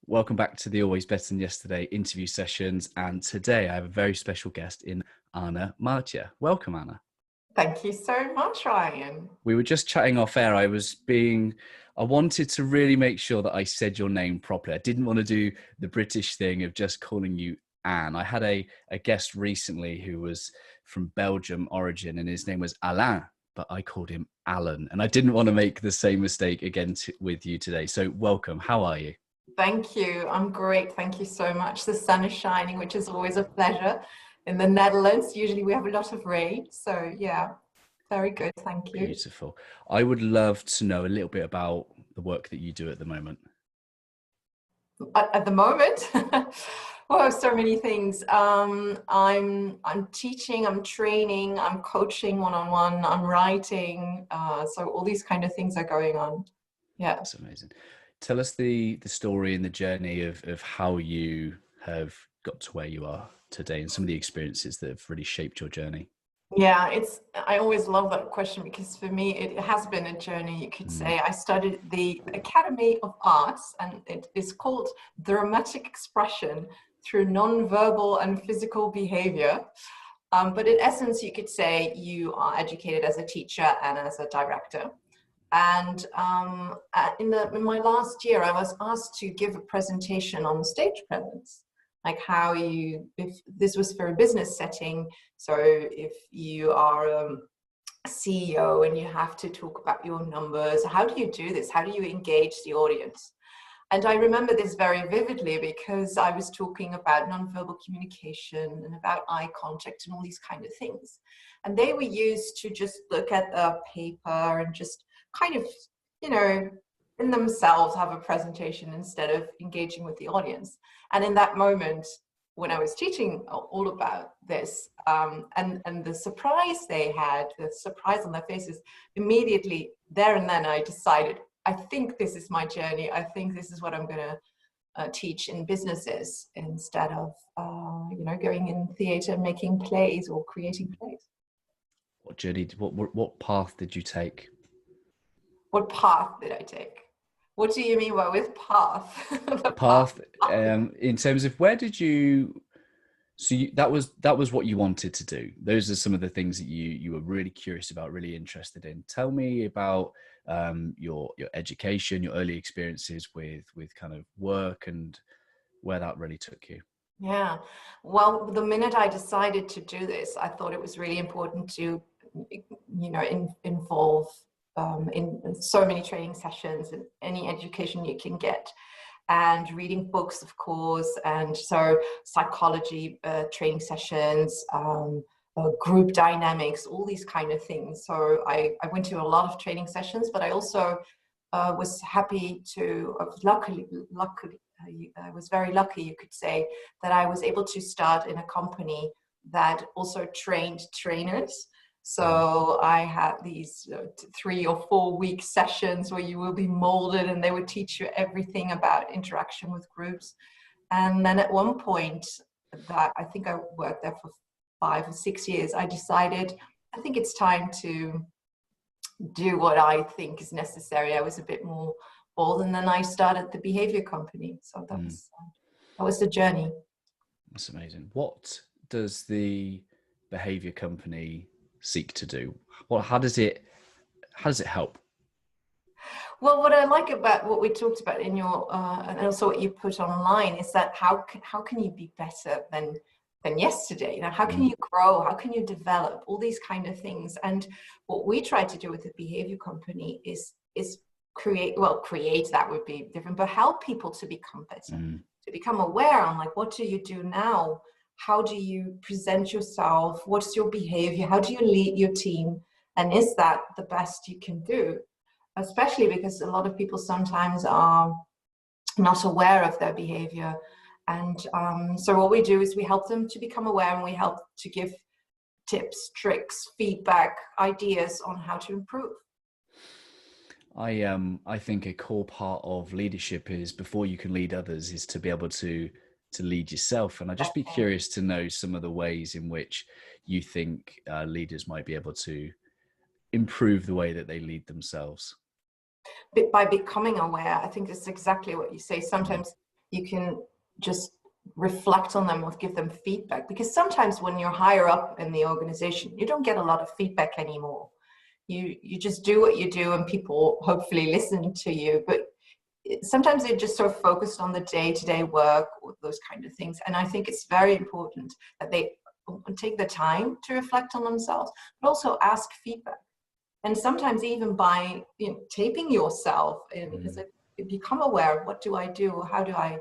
Welcome back to the Always Better Than Yesterday interview sessions. And today I have a very special guest in Anne-Maartje. Welcome, Anna. Thank you so much, Ryan. We were just chatting off air. I wanted to really make sure that I said your name properly. I didn't want to do the British thing of just calling you Anne. I had a guest recently who was from Belgium origin and his name was Alain, but I called him Alan. And I didn't want to make the same mistake again with you today. So welcome. How are you? Thank you. I'm great. Thank you so much. The sun is shining, which is always a pleasure. In the Netherlands, usually we have a lot of rain. So yeah, very good. Thank you. Beautiful. I would love to know a little bit about the work that you do at the moment. At the moment, well, so many things. I'm teaching, I'm training, I'm coaching one-on-one, I'm writing. So all these kind of things are going on. Yeah. That's amazing. Tell us the story and the journey of how you have got to where you are today and some of the experiences that have really shaped your journey. Yeah, I always love that question because for me, it has been a journey, you could say. I studied the Academy of Arts and it is called Dramatic Expression through Non-Verbal and Physical Behavior. But in essence, you could say you are educated as a teacher and as a director. And in my last year, I was asked to give a presentation on stage presence, like if this was for a business setting. So if you are a CEO and you have to talk about your numbers, how do you do this? How do you engage the audience? And I remember this very vividly because I was talking about nonverbal communication and about eye contact and all these kind of things. And they were used to just look at the paper and just kind of, in themselves have a presentation instead of engaging with the audience. And in that moment, when I was teaching all about this, and the surprise they had, the surprise on their faces, immediately there and then I decided, I think this is my journey. I think this is what I'm going to teach in businesses instead of, going in theatre, making plays or creating plays. What journey, what path did you take? What path did I take? What do you mean by with path? Path, in terms of where did you, that was what you wanted to do. Those are some of the things that you were really curious about, really interested in. Tell me about your education, your early experiences with kind of work and where that really took you. Yeah, well, the minute I decided to do this, I thought it was really important to, involve in so many training sessions and any education you can get, and reading books, of course, and so psychology training sessions, group dynamics, all these kind of things. So I went to a lot of training sessions, but I also was luckily, I was very lucky, you could say, that I was able to start in a company that also trained trainers. So I had these 3 or 4 week sessions where you will be molded and they would teach you everything about interaction with groups. And then at one point, that I think I worked there for 5 or 6 years, I decided, I think it's time to do what I think is necessary. I was a bit more bold, and then I started the behavior company. So that was the journey. That's amazing. What does the behavior company seek to do? Well, how does it help? Well, what I like about what we talked about in your and also what you put online is that how can you be better than yesterday? How can you grow? How can you develop? All these kind of things. And what we try to do with the behavior company is create, that would be different, but help people to become better, to become aware on like, what do you do now? How do you present yourself? What's your behavior? How do you lead your team? And is that the best you can do? Especially because a lot of people sometimes are not aware of their behavior. And so what we do is we help them to become aware, and we help to give tips, tricks, feedback, ideas on how to improve. I think a core part of leadership is, before you can lead others, is to be able to lead yourself. And I'd just be curious to know some of the ways in which you think leaders might be able to improve the way that they lead themselves. By becoming aware, I think it's exactly what you say. Sometimes you can just reflect on them or give them feedback, because sometimes when you're higher up in the organization, you don't get a lot of feedback anymore. You just do what you do and people hopefully listen to you, but sometimes they're just so focused on the day-to-day work or those kind of things. And I think it's very important that they take the time to reflect on themselves, but also ask feedback. And sometimes even by taping yourself and become aware of, what do I do? How do I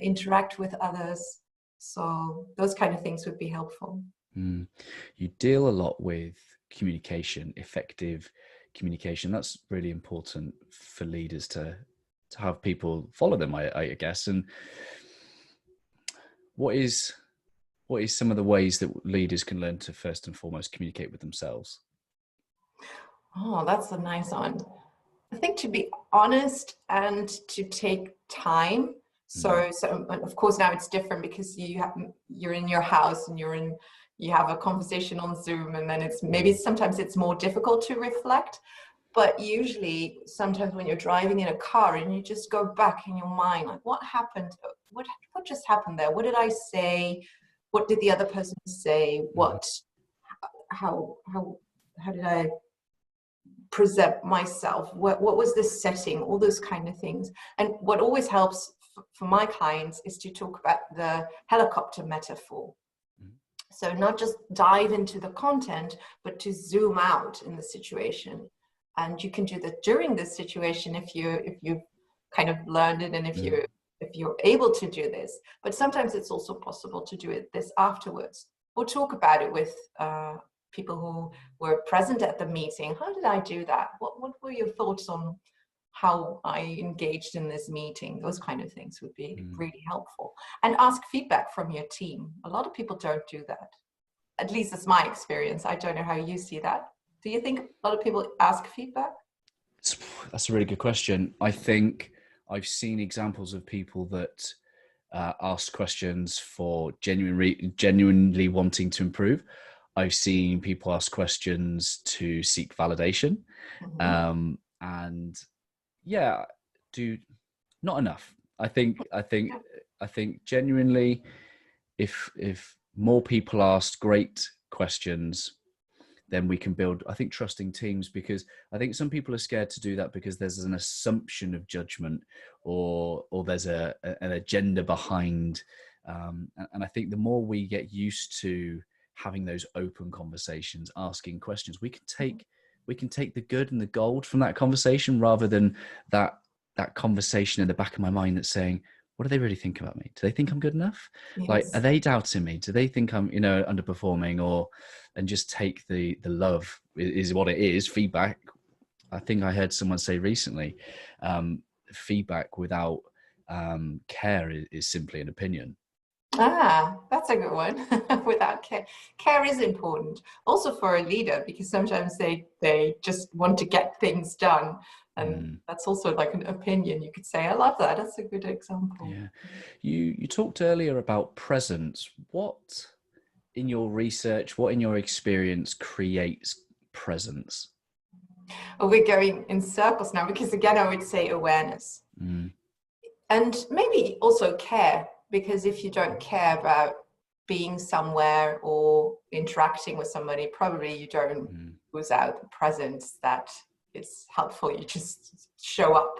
interact with others? So those kind of things would be helpful. You deal a lot with communication, effective communication. That's really important for leaders to have people follow them, I guess. And what is some of the ways that leaders can learn to first and foremost communicate with themselves? Oh, that's a nice one. I think to be honest and to take time. So of course now it's different because you're in your house and you have a conversation on Zoom, and then it's maybe sometimes it's more difficult to reflect. But usually sometimes when you're driving in a car and you just go back in your mind, like, what happened? What just happened there? What did I say? What did the other person say? How did I present myself? What was the setting? All those kind of things. And what always helps for my clients is to talk about the helicopter metaphor. So not just dive into the content, but to zoom out in the situation. And you can do that during this situation if you've kind of learned it, and if you're able to do this. But sometimes it's also possible to do this afterwards, or talk about it with people who were present at the meeting. How did I do that? What were your thoughts on how I engaged in this meeting? Those kind of things would be really helpful. And ask feedback from your team. A lot of people don't do that. At least it's my experience. I don't know how you see that. Do you think a lot of people ask feedback? That's a really good question. I think I've seen examples of people that ask questions for genuinely wanting to improve. I've seen people ask questions to seek validation. And yeah, not enough. I think genuinely, if more people asked great questions, then we can build, I think, trusting teams, because I think some people are scared to do that because there's an assumption of judgment or there's an agenda behind. And I think the more we get used to having those open conversations, asking questions, we can take the good and the gold from that conversation, rather than that conversation in the back of my mind that's saying, what do they really think about me? Do they think I'm good enough? Yes. Like, are they doubting me? Do they think I'm, underperforming? And just take the love is what it is. Feedback. I think I heard someone say recently, feedback without care is simply an opinion. That's a good one. Without care. Care is important also for a leader, because sometimes they just want to get things done. And that's also like an opinion, you could say. I love that. That's a good example. Yeah. You talked earlier about presence. What in your research, what in your experience creates presence? Oh, we're going in circles now, because again, I would say awareness. And maybe also care, because if you don't care about being somewhere or interacting with somebody, probably you don't use out the presence that is helpful. You just show up.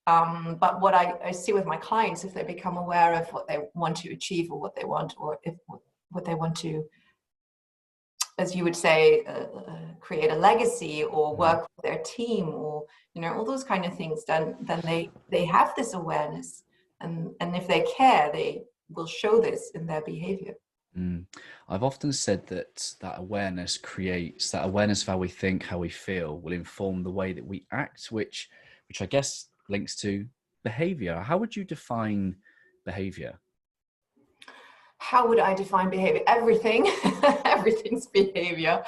But what I see with my clients, if they become aware of what they want to achieve or what they want, or what they want to, as you would say, create a legacy or work with their team, or all those kind of things, then they have this awareness, and if they care, they will show this in their behavior. I've often said that awareness of how we think, how we feel, will inform the way that we act, which I guess links to behavior. How would you define behavior? How would I define behavior? Everything. Everything's behavior.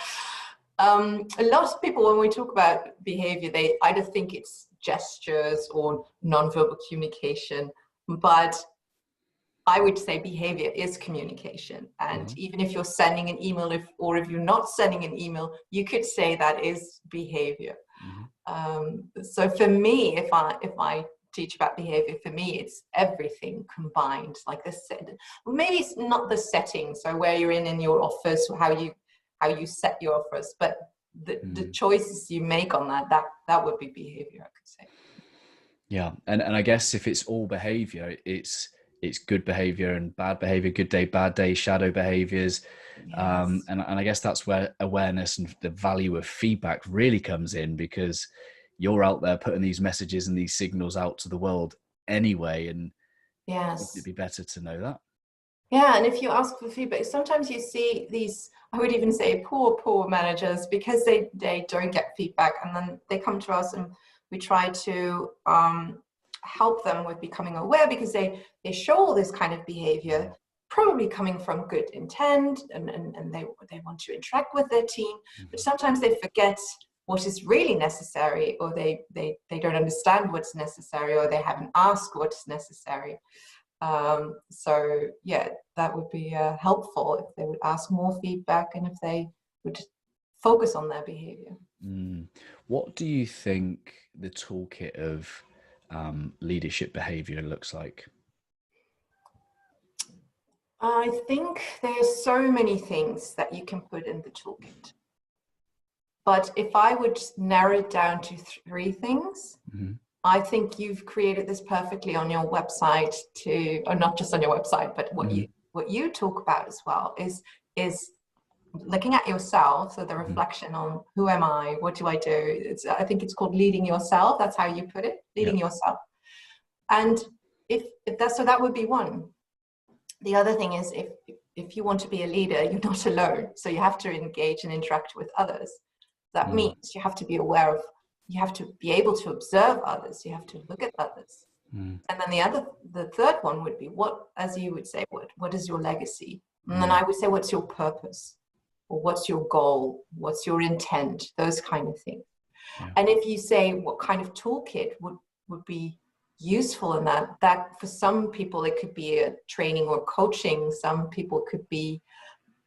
A lot of people, when we talk about behavior, they either think it's gestures or nonverbal communication, but I would say behavior is communication. And even if you're sending an email, or if you're not sending an email, you could say that is behavior. So for me, if I teach about behavior, for me, it's everything combined. Like maybe it's not the setting, so where you're in your office, or how you set your office, but the choices you make on that would be behavior, I could say. Yeah, and I guess if it's all behavior, it's good behavior and bad behavior, good day, bad day, shadow behaviors. Yes. And I guess that's where awareness and the value of feedback really comes in, because you're out there putting these messages and these signals out to the world anyway, and Yes. it'd be better to know that. Yeah, and if you ask for feedback, sometimes you see these, I would even say poor managers, because they don't get feedback, and then they come to us and we try to help them with becoming aware, because they show all this kind of behavior, probably coming from good intent, and they want to interact with their team, but sometimes they forget what is really necessary, or they don't understand what's necessary, or they haven't asked what's necessary. So yeah, that would be helpful if they would ask more feedback, and if they would focus on their behavior. What do you think the toolkit of leadership behavior looks like? I think there's so many things that you can put in the toolkit. But if I would narrow it down to 3 things, I think you've created this perfectly on your website, or not just on your website, but what you talk about as well is looking at yourself. So the reflection on, who am I? What do I do? I think it's called leading yourself. That's how you put it, leading yourself. And if that's, so that would be one. The other thing is, if you want to be a leader, you're not alone. So you have to engage and interact with others. That means you have to be aware of, you have to be able to observe others. You have to look at others. And then the third one would be, what, as you would say, what is your legacy? And then I would say, what's your purpose? Or what's your goal? What's your intent? Those kind of things. Yeah. And if you say, what kind of toolkit would be useful in that for some people, it could be a training or coaching. Some people could be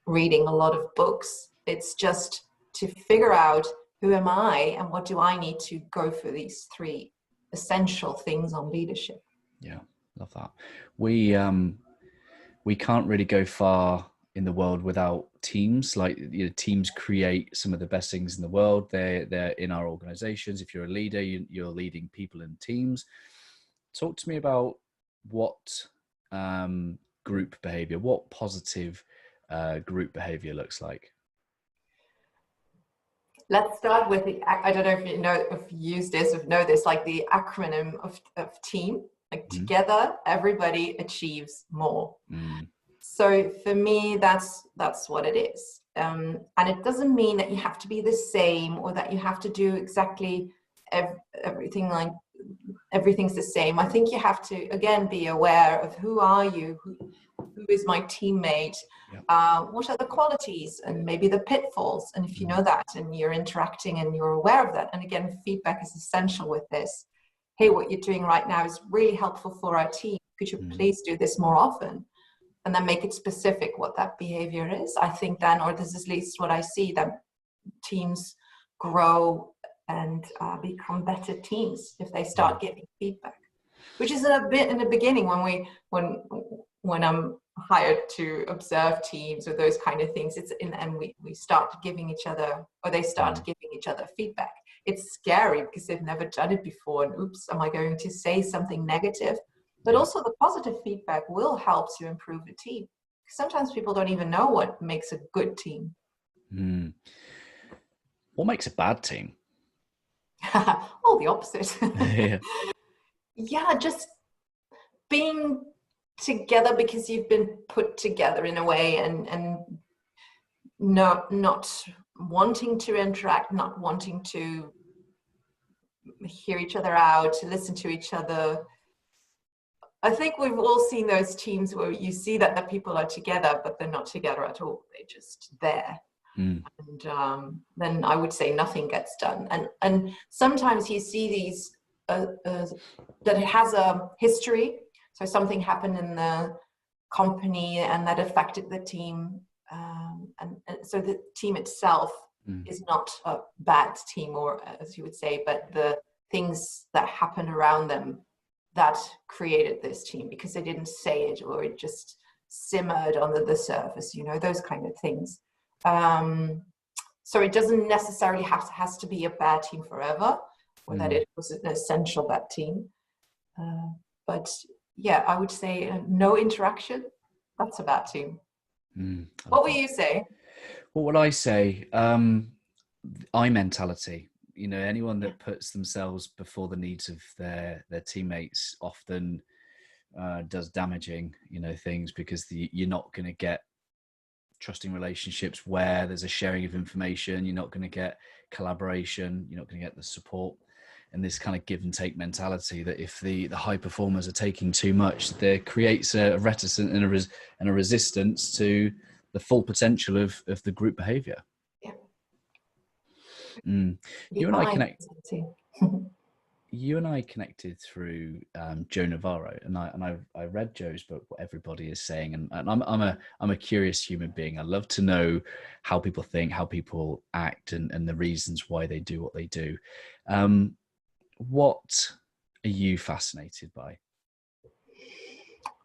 reading a lot of books. It's just to figure out, who am I and what do I need to go for these 3 essential things on leadership. Yeah, love that. We can't really go far in the world without teams. Like, teams create some of the best things in the world. They're in our organizations. If you're a leader, you're leading people in teams. Talk to me about what group behavior, what positive group behavior looks like. Let's start with I don't know if you know, if you use this, if you know this, like the acronym of team, like together, everybody achieves more. So for me, that's what it is. And it doesn't mean that you have to be the same, or that you have to do exactly everything, like everything's the same. I think you have to, again, be aware of, who are you? Who is my teammate? What are the qualities and maybe the pitfalls? And if you know that and you're interacting and you're aware of that, and again, feedback is essential with this. Hey, what you're doing right now is really helpful for our team. Could you please do this more often? And then make it specific what that behavior is. I think then, or this is at least what I see, that teams grow and become better teams if they start giving feedback, which is a bit in the beginning when I'm hired to observe teams or those kind of things. And we start giving each other, or they start giving each other feedback. It's scary because they've never done it before, and oops, am I going to say something negative? But also the positive feedback will help to improve a team. Sometimes people don't even know what makes a good team. What makes a bad team? Oh, the opposite. Yeah. Yeah, just being together because you've been put together in a way, and not wanting to interact, not wanting to hear each other out, to listen to each other. I think we've all seen those teams where you see that the people are together, but they're not together at all. They're just there. And then I would say nothing gets done. And sometimes you see these, that it has a history. So something happened in the company and that affected the team. And so the team itself is not a bad team, or as you would say, but the things that happened around them that created this team, because they didn't say it, or it just simmered under the surface, you know, those kind of things. So it doesn't necessarily has to be a bad team forever, or that it was an essential bad team. But yeah, I would say no interaction, that's a bad team. What will you say? What would I say? I mentality. You know, anyone that puts themselves before the needs of their teammates often does damaging, you know, things, because you're not going to get trusting relationships where there's a sharing of information. You're not going to get collaboration. You're not going to get the support. And this kind of give and take mentality, that if the high performers are taking too much, there creates a reticence and a resistance to the full potential of the group behavior. Yeah. You and I connected through Joe Navarro, and I read Joe's book, What Everybody Is Saying, and I'm a curious human being. I love to know how people think, how people act, and the reasons why they do what they do. What are you fascinated by?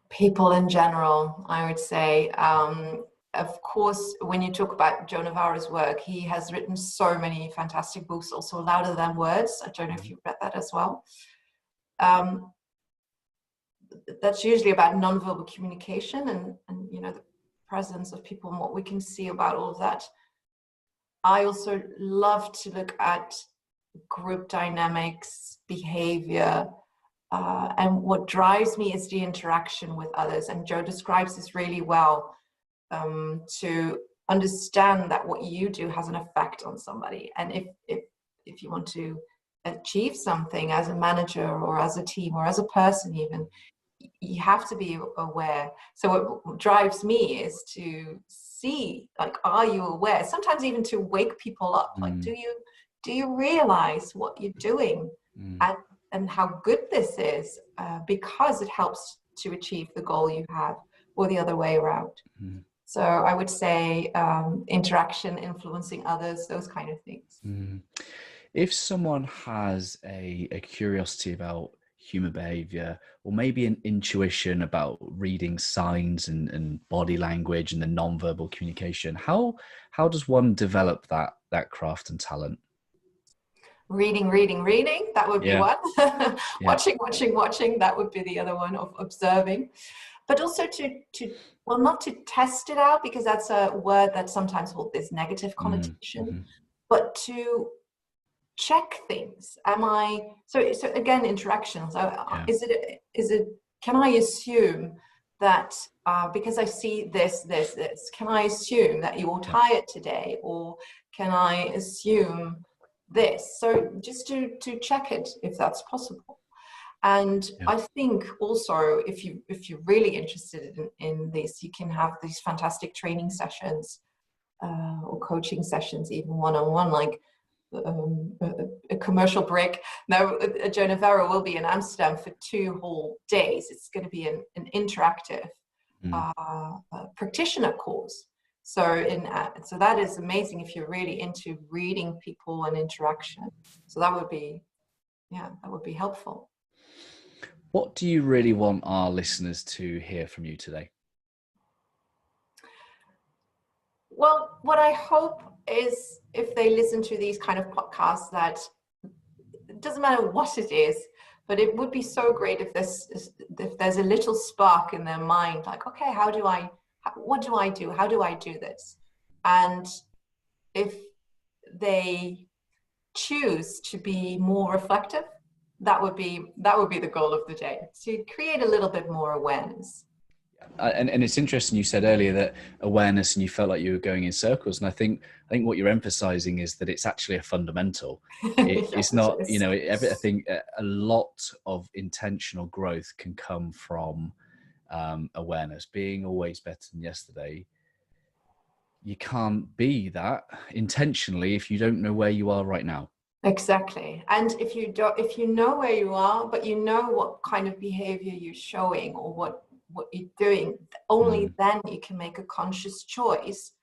People in general, I would say. Of course, when you talk about Joe Navarro's work, he has written so many fantastic books, also Louder Than Words. I don't know if you've read that as well. That's usually about nonverbal communication and you know, the presence of people and what we can see about all of that. I also love to look at group dynamics, behavior, and what drives me is the interaction with others. And Joe describes this really well, to understand that what you do has an effect on somebody. And if you want to achieve something as a manager or as a team or as a person even, you have to be aware. So what drives me is to see, like, are you aware? Sometimes even to wake people up. Like, do you realize what you're doing and how good this is, because it helps to achieve the goal you have, or the other way around. So I would say interaction, influencing others, those kind of things. If someone has a curiosity about human behavior, or maybe an intuition about reading signs and body language and the nonverbal communication, how does one develop that craft and talent? Reading, that would be one. Watching, that would be the other one, of observing. But also to well, not to test it out, because that's a word that sometimes holds this negative connotation, but to check things. So again, interaction. So is it can I assume that because I see this, can I assume that you are tired today, or can I assume this? So just to check it, if that's possible. And I think also, if you're really interested in this, you can have these fantastic training sessions or coaching sessions, even one-on-one, like a commercial break. Now, Joe Navarro will be in Amsterdam for 2 whole days. It's going to be an interactive practitioner course. So so that is amazing if you're really into reading people and interaction. So that would be helpful. What do you really want our listeners to hear from you today? Well, what I hope is, if they listen to these kind of podcasts, that it doesn't matter what it is, but it would be so great if there's a little spark in their mind, like, okay, what do I do? How do I do this? And if they choose to be more reflective, that would be the goal of the day, to create a little bit more awareness. And it's interesting, you said earlier that awareness, and you felt like you were going in circles, and I think what you're emphasizing is that it's actually a fundamental. It's not, you know, I think a lot of intentional growth can come from awareness, being always better than yesterday. You can't be that intentionally if you don't know where you are right now. Exactly. And if you know where you are, but you know what kind of behavior you're showing, or what you're doing, only then you can make a conscious choice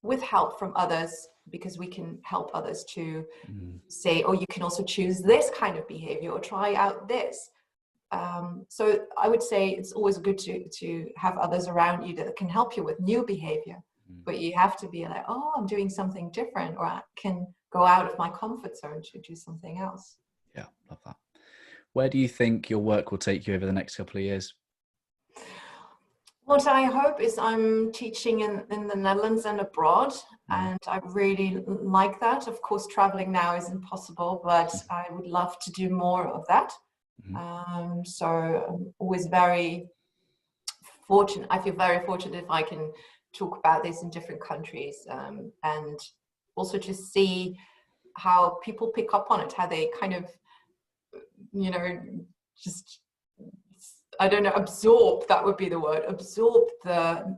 with help from others, because we can help others to say, oh, you can also choose this kind of behavior, or try out this. So I would say it's always good to have others around you that can help you with new behavior, but you have to be like, oh, I'm doing something different, or I can go out of my comfort zone to do something else. Yeah, love that. Where do you think your work will take you over the next couple of years? What I hope is I'm teaching in the Netherlands and abroad, and I really like that. Of course, traveling now isn't possible, but I would love to do more of that. So I'm always very fortunate. I feel very fortunate if I can talk about this in different countries, and also to see how people pick up on it, how they kind of, just, I don't know, absorb, that would be the word, absorb the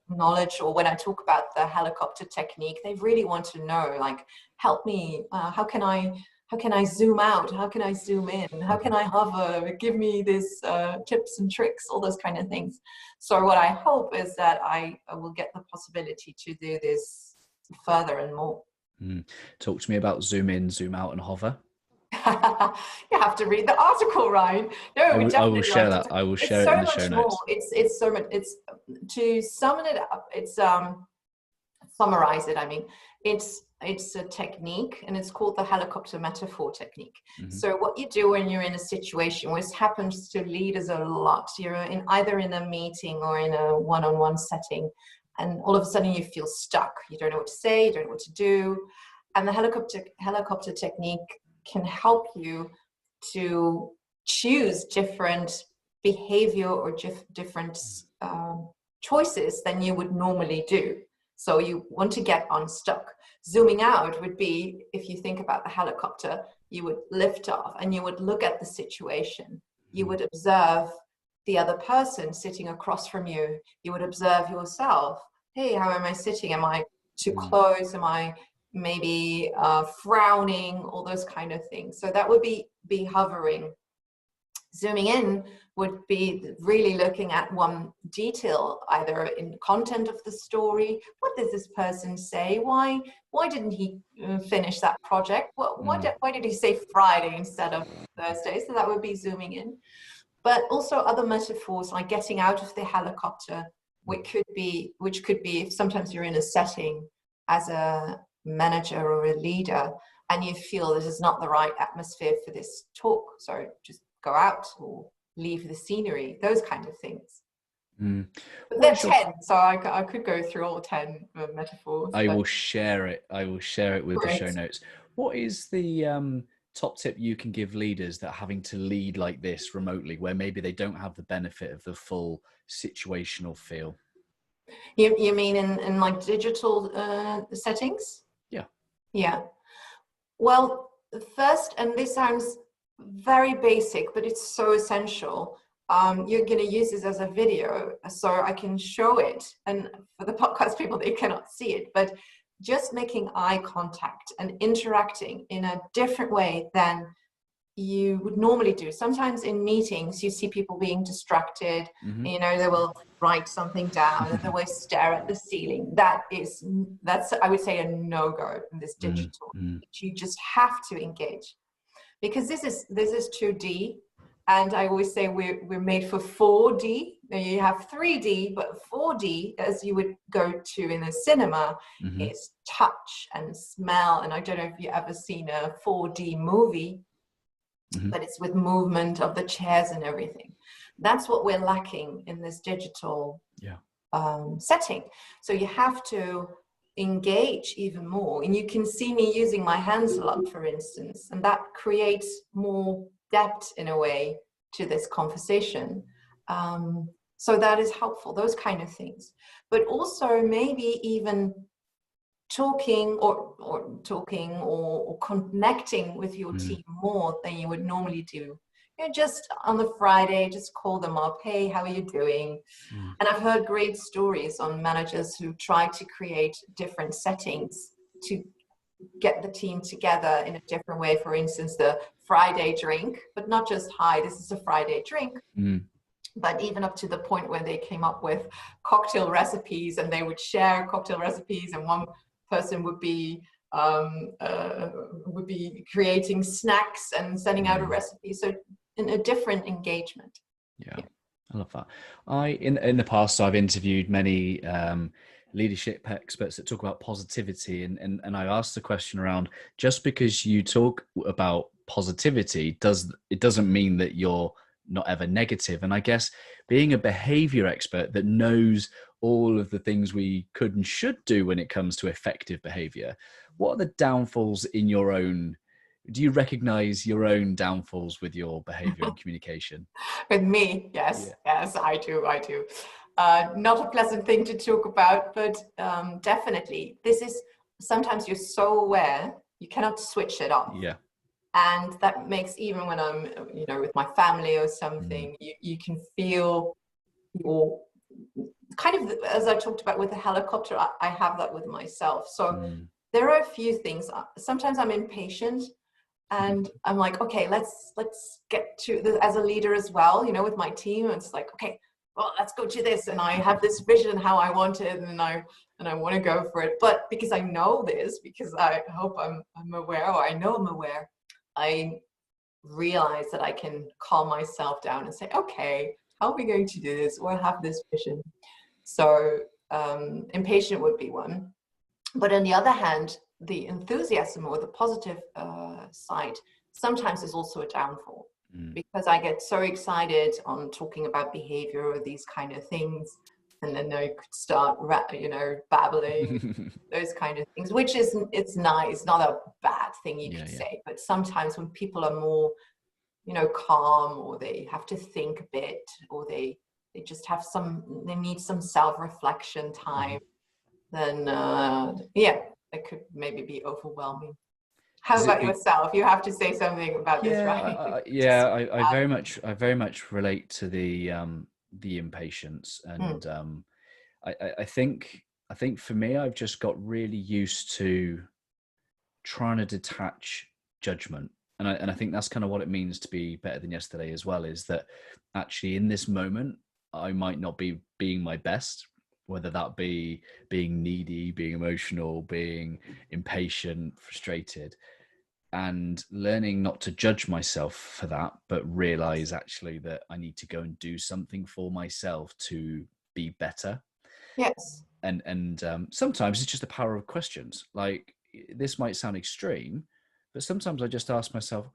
knowledge. Or when I talk about the helicopter technique, they really want to know, like, help me, how can I zoom out? How can I zoom in? How can I hover? Give me these tips and tricks, all those kind of things. So what I hope is that I will get the possibility to do this further and more. Talk to me about zoom in, zoom out, and hover. You have to read the article, Ryan. No, I will share that. I will share it in the show notes. It's so much. It's, to sum it up. It's summarize it. I mean, it's a technique, and it's called the helicopter metaphor technique. So what you do when you're in a situation, which happens to leaders a lot, you're either in a meeting or in a one-on-one setting, and all of a sudden you feel stuck. You don't know what to say. You don't know what to do. And the helicopter technique can help you to choose different behavior or different choices than you would normally do. So you want to get unstuck. Zooming out would be, if you think about the helicopter, you would lift off and you would look at the situation. You would observe the other person sitting across from you. You would observe yourself. Hey, how am I sitting? Am I too close? Am I maybe frowning? All those kind of things. So that would be hovering. Zooming in would be really looking at one detail, either in content of the story. What does this person say? Why didn't he finish that project? Why did he say Friday instead of Thursday? So that would be zooming in. But also other metaphors like getting out of the helicopter, which could be if sometimes you're in a setting as a manager or a leader and you feel this is not the right atmosphere for this talk, so just go out or leave the scenery, those kind of things. But they're 10, so I could go through all 10 metaphors. I will share it with the show notes. What is the top tip you can give leaders that are having to lead like this remotely, where maybe they don't have the benefit of the full situational feel? You mean in like digital settings? Yeah. Well, first, and this sounds very basic, but it's so essential. You're going to use this as a video, so I can show it. And for the podcast people, they cannot see it, but just making eye contact and interacting in a different way than you would normally do. Sometimes in meetings, you see people being distracted. They will write something down and they will stare at the ceiling. That's I would say a no-go in this digital. You just have to engage, because this is 2D, and I always say we're made for 4D. Now you have 3D, but 4D, as you would go to in a cinema, is touch and smell. And I don't know if you've ever seen a 4D movie, but it's with movement of the chairs and everything. That's what we're lacking in this digital setting. So you have to engage even more. And you can see me using my hands a lot, for instance, and that creates more depth in a way to this conversation. So that is helpful, those kind of things. But also maybe even talking or connecting with your team more than you would normally do. Just on the Friday, just call them up. Hey, how are you doing? And I've heard great stories on managers who try to create different settings to get the team together in a different way. For instance, the Friday drink, but not just, hi, this is a Friday drink. But even up to the point where they came up with cocktail recipes, and they would share cocktail recipes, and one person would be creating snacks and sending out a recipe. So in a different engagement. Yeah, I love that. In the past, I've interviewed many leadership experts that talk about positivity, and I asked the question around, just because you talk about positivity, doesn't mean that you're not ever negative. And I guess being a behavior expert that knows all of the things we could and should do when it comes to effective behavior, what are the downfalls in your own? Do you recognize your own downfalls with your behavior and communication? With me, yes, Yeah. yes, I do. Not a pleasant thing to talk about, but definitely, this is sometimes you're so aware you cannot switch it off, Yeah. and that makes, even when I'm, with my family or Mm, something, you can feel your kind of, as I talked about with the helicopter. I have that with myself. So mm. there are a few things. Sometimes I'm impatient, and I'm like, okay, let's get to this as a leader as well, with my team. It's like, okay, well, let's go to this, and I have this vision how I want it, and I want to go for it. But because I know this, because I hope I'm aware, or I know I'm aware, I realize that I can calm myself down and say, okay, how are we going to do this, or have this vision? So impatient would be one. But on the other hand, the enthusiasm or the positive side sometimes is also a downfall, Mm. because I get so excited on talking about behavior or these kind of things, and then I could start, babbling, those kind of things, which is, it's nice, not a bad thing, you Yeah, could yeah. say. But sometimes when people are more, calm, or they have to think a bit, or they just have they need some self-reflection time, Mhm. then yeah, it could maybe be overwhelming. How Is about it? yourself? You have to say something about this, Yeah, right? Just I very much relate to the impatience, mm, and I think for me, I've just got really used to trying to detach judgment, and I think that's kind of what it means to be better than yesterday as well. Is that actually in this moment, I might not be being my best, whether that be being needy, being emotional, being impatient, frustrated, and learning not to judge myself for that, but realize actually that I need to go and do something for myself to be better. yes. And sometimes it's just the power of questions. Like, this might sound extreme, but sometimes I just ask myself,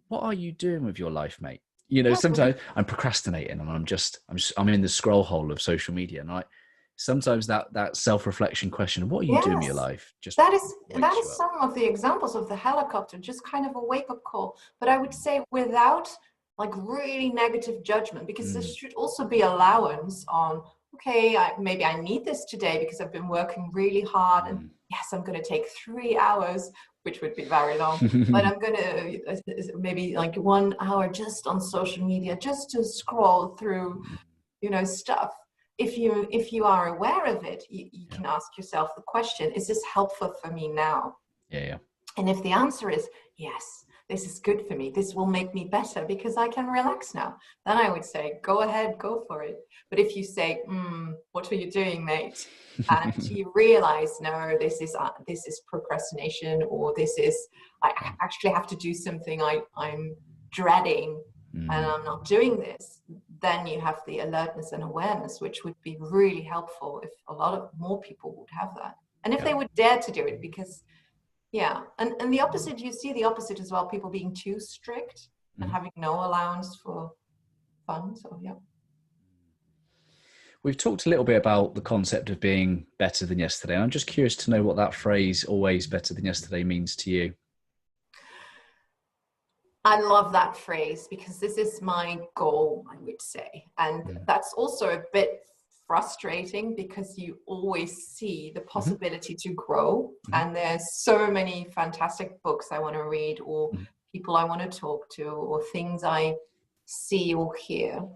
what are you doing with your life, mate? Mhm. Sometimes I'm procrastinating, and I'm in the scroll hole of social media, and sometimes that self-reflection question, what are you doing with your Yes, life, just that is wakes you up. some of the examples of the helicopter, just kind of a wake-up call. But I would say without like really negative judgment, because there Mm, should also be allowance on, okay, maybe I need this today because I've been working really hard, and mm. yes, I'm going to take 3 hours, which would be very long, but I'm going to maybe like 1 hour just on social media, just to scroll through, stuff. If you are aware of it, you Yeah, can ask yourself the question, is this helpful for me now? yeah, yeah. And if the answer is yes, this is good for me, this will make me better because I can relax now, then I would say go ahead, go for it. But if you say, what are you doing, mate, and you realize, no, this is procrastination, or this is, I actually have to do something I'm dreading, and Mm, I'm not doing this, then you have the alertness and awareness, which would be really helpful if a lot of more people would have that, and if yeah. they would dare to do it. Because yeah, and the opposite, you see the opposite as well, people being too strict and Mhm. having no allowance for fun. So yeah. We've talked a little bit about the concept of being better than yesterday. I'm just curious to know what that phrase, always better than yesterday, means to you. I love that phrase because this is my goal, I would say. And Mm. that's also a bit frustrating because you always see the Mm-hmm. possibility to grow. Mm-hmm. And there's so many fantastic books I want to read, or Mm-hmm. people I want to talk to, or things I see or hear.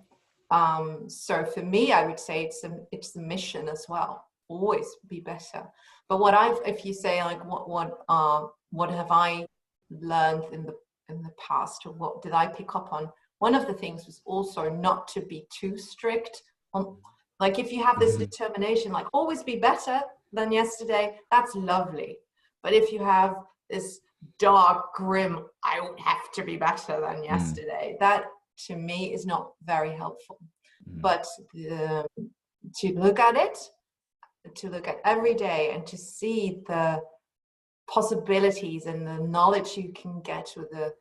So for me, I would say it's the mission as well. Always be better. But if you say like what have I learned in the past, or what did I pick up on? One of the things was also not to be too strict on, like if you have this Mm-hmm. determination, like always be better than yesterday, that's lovely. But if you have this dark, grim, I would have to be better than Mm. yesterday, that to me is not very helpful. But to look at it, to look at every day and to see the possibilities and the knowledge you can get with the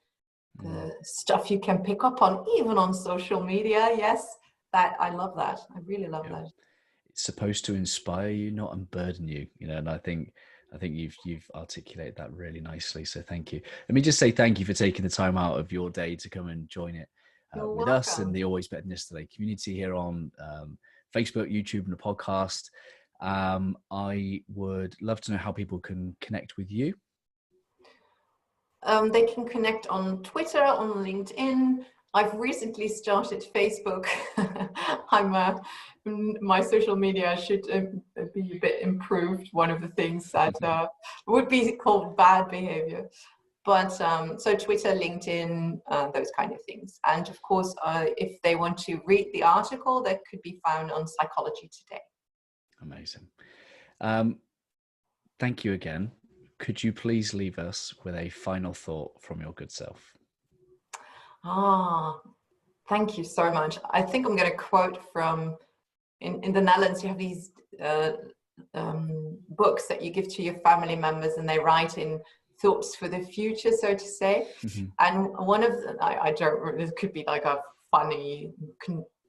stuff you can pick up on, even on social media. Yes, that I love that. I really love that. It's supposed to inspire you, not unburden you, you know, and I think you've articulated that really nicely. So thank you. Let me just say thank you for taking the time out of your day to come and join it with us and the Always Better Than Yesterday community here on Facebook, YouTube, and the podcast. I would love to know how people can connect with you. They can connect on Twitter, on LinkedIn. I've recently started Facebook. My social media should be a bit improved. One of the things that would be called bad behavior. But so Twitter, LinkedIn, those kind of things. And of course, if they want to read the article, that could be found on Psychology Today. Amazing. Thank you again. Could you please leave us with a final thought from your good self? Thank you so much. I think I'm going to quote from, in the Netherlands, you have these books that you give to your family members, and they write in thoughts for the future, so to say. And one of them, I don't, it could be like a funny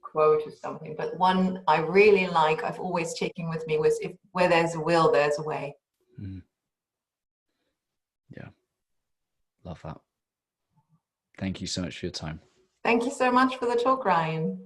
quote or something, but one I really like, I've always taken with me, was where there's a will, there's a way. Yeah, love that. Thank you so much for your time. Thank you so much for the talk, Ryan.